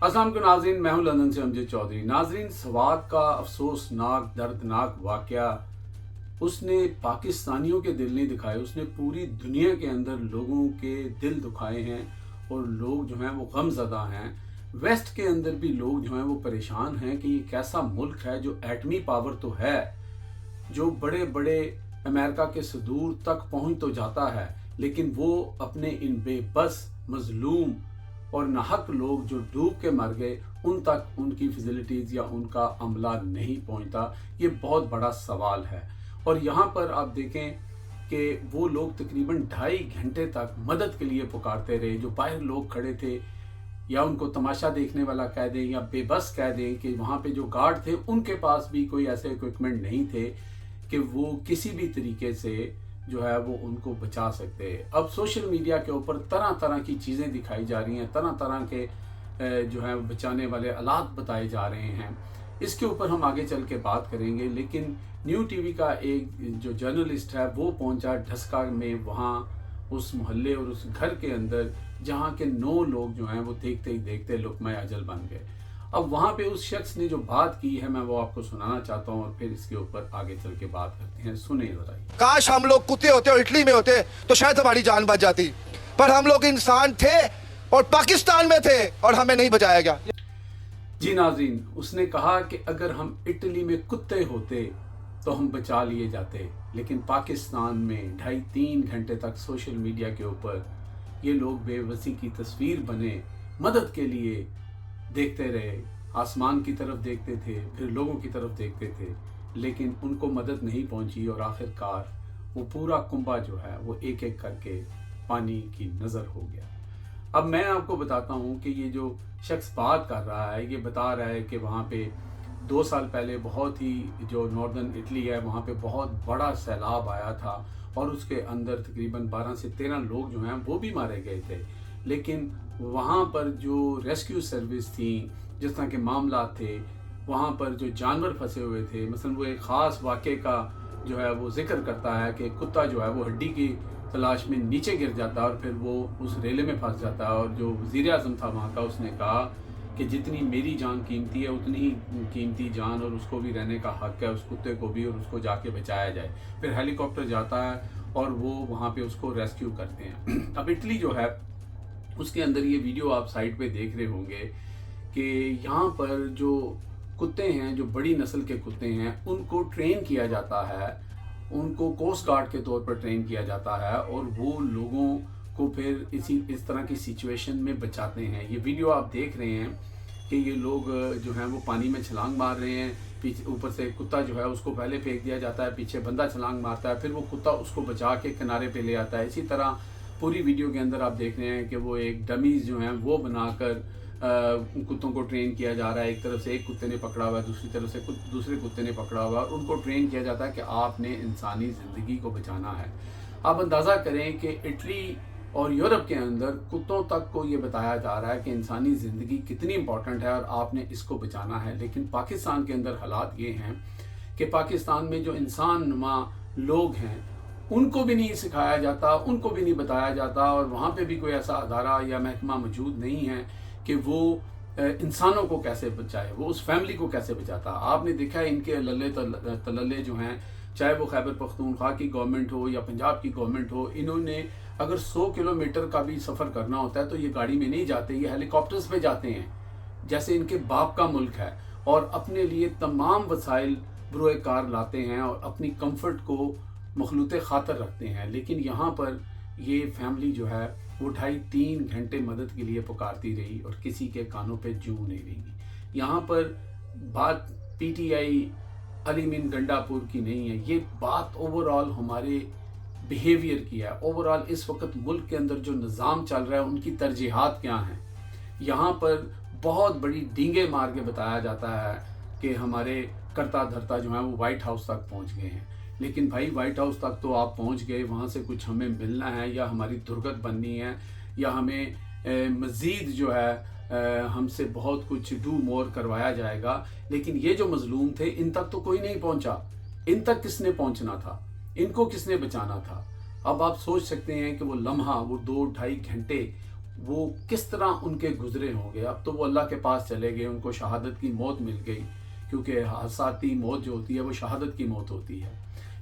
अस्सलाम वालेकुम नाज़रीन, मैं हूं लंदन से अमजद चौधरी। नाज़रीन, सवात का अफसोसनाक दर्दनाक वाक़या उसने पाकिस्तानियों के दिल नहीं दिखाए, उसने पूरी दुनिया के अंदर लोगों के दिल दुखाए हैं और लोग जो हैं वो गमज़दा हैं। वेस्ट के अंदर भी लोग जो हैं वो परेशान हैं कि ये कैसा मुल्क है जो एटमी पावर तो है, जो बड़े बड़े अमेरिका के सुदूर तक पहुंच तो जाता है, लेकिन वो अपने इन बेबस मजलूम और नाहक लोग जो डूब के मर गए उन तक उनकी फैसिलिटीज़ या उनका अमला नहीं पहुंचता। ये बहुत बड़ा सवाल है। और यहाँ पर आप देखें कि वो लोग तकरीबन 2.5 घंटे तक मदद के लिए पुकारते रहे। जो बाहर लोग खड़े थे, या उनको तमाशा देखने वाला कह दें या बेबस कह दें, कि वहाँ पे जो गार्ड थे उनके पास भी कोई ऐसे इक्विपमेंट नहीं थे कि वो किसी भी तरीके से जो है वो उनको बचा सकते हैं। अब सोशल मीडिया के ऊपर तरह तरह की चीज़ें दिखाई जा रही हैं, तरह तरह के जो है बचाने वाले आलात बताए जा रहे हैं। इसके ऊपर हम आगे चल के बात करेंगे, लेकिन न्यू टीवी का एक जो जर्नलिस्ट है वो पहुंचा ढस्का में, वहाँ उस मोहल्ले और उस घर के अंदर जहाँ के 9 लोग जो हैं वो देखते ही देखते लुक़मा अजल बन गए। अब वहाँ पे उस शख्स ने जो बात की है मैं वो आपको सुनाना चाहता हूँ और फिर इसके ऊपर आगे चल के बात करते हैं। सुने जरा। काश हम लोग कुत्ते होते और इटली में होते तो शायद हमारी जान बच जाती, पर हम लोग इंसान थे और पाकिस्तान में थे और हमें नहीं बचाया गया। जी नाज़रीन, उसने कहा कि अगर हम इटली में कुत्ते होते तो हम बचा लिए जाते, लेकिन पाकिस्तान में 2.5-3 घंटे तक सोशल मीडिया के ऊपर ये लोग बेबसी की तस्वीर बने, मदद के लिए देखते रहे, आसमान की तरफ देखते थे, फिर लोगों की तरफ देखते थे, लेकिन उनको मदद नहीं पहुंची और आखिरकार वो पूरा कुंबा जो है वो एक एक करके पानी की नज़र हो गया। अब मैं आपको बताता हूं कि ये जो शख्स बात कर रहा है ये बता रहा है कि वहाँ पे 2 साल पहले बहुत ही जो नॉर्दर्न इटली है वहाँ पे बहुत बड़ा सैलाब आया था और उसके अंदर तकरीबन 12 से 13 लोग जो हैं वो भी मारे गए थे। लेकिन वहाँ पर जो रेस्क्यू सर्विस थी, जिस तरह के मामला थे, वहाँ पर जो जानवर फंसे हुए थे, मसलन वो एक ख़ास वाक़े का जो है वो जिक्र करता है कि कुत्ता जो है वो हड्डी की तलाश में नीचे गिर जाता है और फिर वो उस रेले में फंस जाता है। और जो वज़ीर आज़म था वहाँ का, उसने कहा कि जितनी मेरी जान कीमती है उतनी ही कीमती जान और उसको भी रहने का हक़ है, उस कुत्ते को भी, और उसको जाके बचाया जाए। फिर हेलीकॉप्टर जाता है और वो वहाँ पे उसको रेस्क्यू करते हैं। अब इटली जो है उसके अंदर ये वीडियो आप साइट पे देख रहे होंगे कि यहाँ पर जो कुत्ते हैं, जो बड़ी नस्ल के कुत्ते हैं, उनको ट्रेन किया जाता है, उनको कोस्ट गार्ड के तौर पर ट्रेन किया जाता है और वो लोगों को फिर इस तरह की सिचुएशन में बचाते हैं। ये वीडियो आप देख रहे हैं कि ये लोग जो हैं वो पानी में छलांग मार रहे हैं, पीछे ऊपर से कुत्ता जो है उसको पहले फेंक दिया जाता है, पीछे बंदा छलांग मारता है, फिर वो कुत्ता उसको बचा के किनारे पे ले आता है। इसी तरह पूरी वीडियो के अंदर आप देख रहे हैं कि वो एक डमीज़ जो हैं वो बनाकर कुत्तों को ट्रेन किया जा रहा है। एक तरफ से एक कुत्ते ने पकड़ा हुआ है, दूसरी तरफ से दूसरे कुत्ते ने पकड़ा हुआ है, और उनको ट्रेन किया जाता है कि आपने इंसानी ज़िंदगी को बचाना है। आप अंदाज़ा करें कि इटली और यूरोप के अंदर कुत्तों तक को ये बताया जा रहा है कि इंसानी ज़िंदगी कितनी इंपॉर्टेंट है और आपने इसको बचाना है। लेकिन पाकिस्तान के अंदर हालात ये हैं कि पाकिस्तान में जो इंसान नुमा लोग हैं उनको भी नहीं सिखाया जाता, उनको भी नहीं बताया जाता, और वहाँ पे भी कोई ऐसा अदारा या महकमा मौजूद नहीं है कि वो इंसानों को कैसे बचाए, वो उस फैमिली को कैसे बचाता। आपने देखा है इनके लल्ले तलल्ले जो हैं, चाहे वो खैबर पख्तूनख्वा की गवर्नमेंट हो या पंजाब की गवर्नमेंट हो, इन्होंने अगर 100 किलोमीटर का भी सफ़र करना होता है तो ये गाड़ी में नहीं जाते, ये हेलीकॉप्टर्स पे जाते हैं, जैसे इनके बाप का मुल्क है, और अपने लिए तमाम वसाइल बरोए कार लाते हैं और अपनी कंफर्ट को मखलूत खातर रखते हैं। लेकिन यहाँ पर ये फैमिली जो है वो 2.5-3 घंटे मदद के लिए पुकारती रही और किसी के कानों पे जूं नहीं रही। यहाँ पर बात PTI अली मीन गंडापुर की नहीं है, ये बात ओवरऑल हमारे बिहेवियर की है। ओवरऑल इस वक्त मुल्क के अंदर जो निज़ाम चल रहा है उनकी तरजीहात क्या हैं। यहाँ पर बहुत बड़ी डींगे मार के बताया जाता है कि हमारे करता धरता जो है वो वाइट हाउस तक पहुँच गए हैं। लेकिन भाई, वाइट हाउस तक तो आप पहुंच गए, वहाँ से कुछ हमें मिलना है या हमारी दुर्गत बननी है या हमें मज़ीद जो है हमसे बहुत कुछ डू मोर करवाया जाएगा। लेकिन ये जो मजलूम थे इन तक तो कोई नहीं पहुंचा। इन तक किसने पहुंचना था, इनको किसने बचाना था। अब आप सोच सकते हैं कि वो लम्हा, वो 2-2.5 घंटे وہ کس طرح ان کے گزرے ہوں گے. اب تو وہ اللہ کے پاس چلے گئے, ان کو شہادت کی موت مل گئی, کیونکہ حادثاتی موت جو ہوتی ہے وہ شہادت کی موت ہوتی ہے.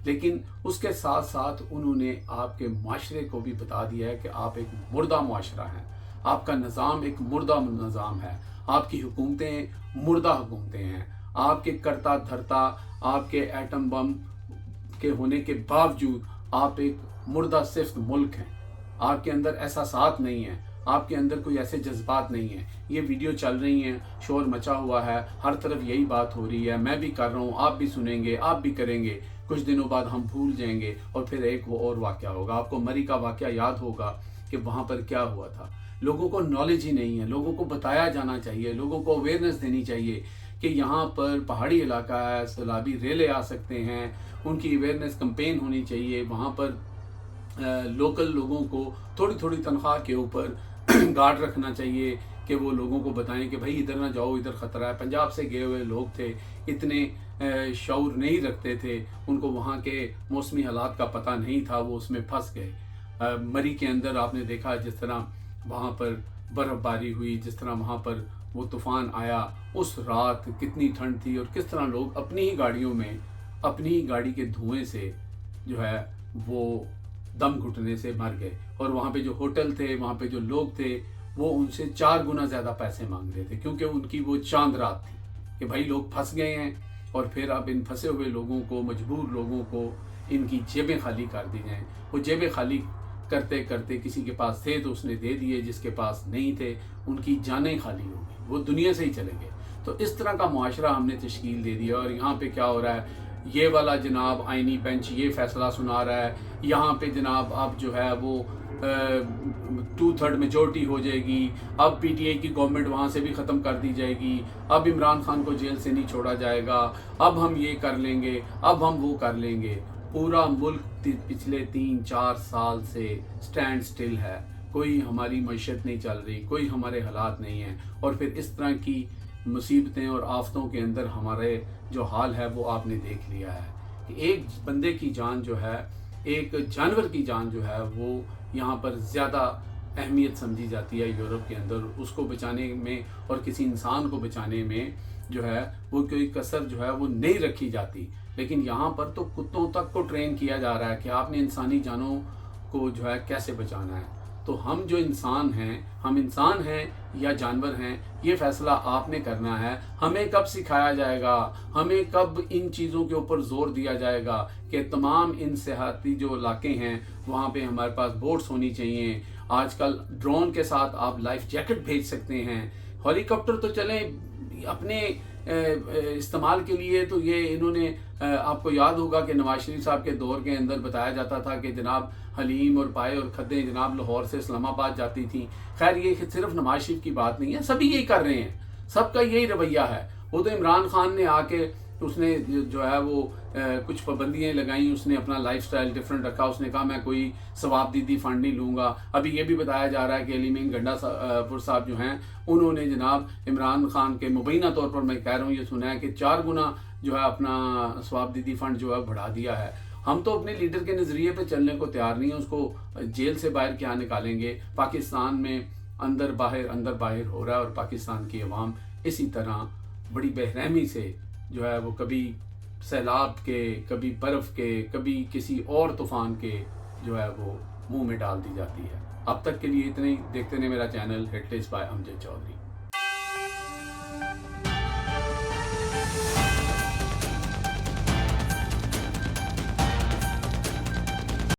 لیکن اس کے ساتھ ساتھ انہوں نے آپ کے معاشرے کو بھی بتا دیا ہے کہ آپ ایک مردہ معاشرہ ہیں, آپ کا نظام ایک مردہ نظام ہے, آپ کی حکومتیں مردہ حکومتیں ہیں, آپ کے کرتا دھرتا, آپ کے ایٹم بم کے ہونے کے باوجود آپ ایک مردہ صفت ملک ہیں. آپ کے اندر احساسات نہیں ہیں, آپ کے اندر کوئی ایسے جذبات نہیں ہیں. یہ ویڈیو چل رہی ہیں, شور مچا ہوا ہے, ہر طرف یہی بات ہو رہی ہے, میں بھی کر رہا ہوں, آپ بھی سنیں گے, آپ بھی کریں گے. کچھ دنوں بعد ہم بھول جائیں گے اور پھر ایک وہ اور واقعہ ہوگا. آپ کو مری کا واقعہ یاد ہوگا کہ وہاں پر کیا ہوا تھا. لوگوں کو نالج ہی نہیں ہے, لوگوں کو بتایا جانا چاہیے, لوگوں کو اویئرنیس دینی چاہیے کہ یہاں پر پہاڑی علاقہ ہے, سیلابی ریلے آ سکتے ہیں, ان کی اویئرنیس کمپین ہونی چاہیے. وہاں پر لوکل لوگوں کو تھوڑی تھوڑی تنخواہ کے اوپر گارڈ رکھنا چاہیے کہ وہ لوگوں کو بتائیں کہ بھائی ادھر نہ جاؤ, ادھر خطرہ ہے. پنجاب سے گئے ہوئے لوگ تھے, اتنے شعور نہیں رکھتے تھے, ان کو وہاں کے موسمی حالات کا پتہ نہیں تھا, وہ اس میں پھنس گئے. مری کے اندر آپ نے دیکھا جس طرح وہاں پر برف باری ہوئی, جس طرح وہاں پر وہ طوفان آیا, اس رات کتنی ٹھنڈ تھی, اور کس طرح لوگ اپنی ہی گاڑیوں میں, اپنی ہی گاڑی کے دھوئیں سے جو ہے وہ دم گھٹنے سے مر گئے. اور وہاں پہ جو ہوٹل تھے, وہاں پہ جو لوگ تھے, وہ ان سے 4 گنا زیادہ پیسے مانگ رہے تھے, کیونکہ ان کی وہ چاند رات تھی کہ بھائی لوگ پھنس گئے ہیں, اور پھر اب ان پھنسے ہوئے لوگوں کو, مجبور لوگوں کو ان کی جیبیں خالی کر دی جائیں. وہ جیبیں خالی کرتے کرتے کسی کے پاس تھے تو اس نے دے دیے, جس کے پاس نہیں تھے ان کی جانیں خالی ہو گئی, وہ دنیا سے ہی چلے گئے. تو اس طرح کا معاشرہ ہم نے تشکیل دے دیا. اور یہاں پہ کیا ہو رہا ہے, یہ والا جناب آئینی بینچ یہ فیصلہ سنا رہا ہے, یہاں پہ جناب اب جو ہے وہ 2/3 میجورٹی ہو جائے گی, اب پی ٹی آئی کی گورنمنٹ وہاں سے بھی ختم کر دی جائے گی, اب عمران خان کو جیل سے نہیں چھوڑا جائے گا, اب ہم یہ کر لیں گے, اب ہم وہ کر لیں گے. پورا ملک پچھلے 3-4 سال سے سٹینڈ سٹل ہے, کوئی ہماری معیشت نہیں چل رہی, کوئی ہمارے حالات نہیں ہیں. اور پھر اس طرح کی مصیبتیں اور آفتوں کے اندر ہمارے جو حال ہے وہ آپ نے دیکھ لیا ہے کہ ایک بندے کی جان جو ہے, ایک جانور کی جان جو ہے وہ یہاں پر زیادہ اہمیت سمجھی جاتی ہے یورپ کے اندر. اس کو بچانے میں اور کسی انسان کو بچانے میں جو ہے وہ کوئی کسر جو ہے وہ نہیں رکھی جاتی. لیکن یہاں پر تو کتوں تک کو ٹرین کیا جا رہا ہے کہ آپ نے انسانی جانوں کو جو ہے کیسے بچانا ہے. تو ہم جو انسان ہیں, ہم انسان ہیں یا جانور ہیں, یہ فیصلہ آپ نے کرنا ہے. ہمیں کب سکھایا جائے گا, ہمیں کب ان چیزوں کے اوپر زور دیا جائے گا کہ تمام ان سیاحتی جو علاقے ہیں وہاں پہ ہمارے پاس بوٹس ہونی چاہیے. آج کل ڈرون کے ساتھ آپ لائف جیکٹ بھیج سکتے ہیں. ہیلی کاپٹر تو چلیں اپنے استعمال کے لیے, تو یہ انہوں نے آپ کو یاد ہوگا کہ نواز شریف صاحب کے دور کے اندر بتایا جاتا تھا کہ جناب حلیم اور پائے اور کھدیں جناب لاہور سے اسلام آباد جاتی تھیں. خیر یہ صرف نواز شریف کی بات نہیں ہے, سبھی یہی کر رہے ہیں, سب کا یہی رویہ ہے. وہ تو عمران خان نے آ کے اس نے جو ہے وہ کچھ پابندیاں لگائیں, اس نے اپنا لائف سٹائل ڈیفرنٹ رکھا, اس نے کہا میں کوئی ثواب دیدی فنڈ نہیں لوں گا. ابھی یہ بھی بتایا جا رہا ہے کہ علی مین گنڈا پور صاحب جو ہیں انہوں نے جناب عمران خان کے مبینہ طور پر میں کہہ رہا ہوں یہ سنا ہے کہ 4 گنا جو ہے اپنا ثواب دیدی فنڈ جو ہے بڑھا دیا ہے. ہم تو اپنے لیڈر کے نظریے پہ چلنے کو تیار نہیں ہیں, اس کو جیل سے باہر کیا نکالیں گے. پاکستان میں اندر باہر ہو رہا ہے, اور پاکستان کی عوام اسی طرح بڑی بے رحمی سے جو ہے وہ کبھی سیلاب کے, کبھی برف کے, کبھی کسی اور طوفان کے جو ہے وہ منہ میں ڈال دی جاتی ہے. اب تک کے لیے اتنے ہی. دیکھتے رہیں میرا channel head list by Amjad Chaudhry.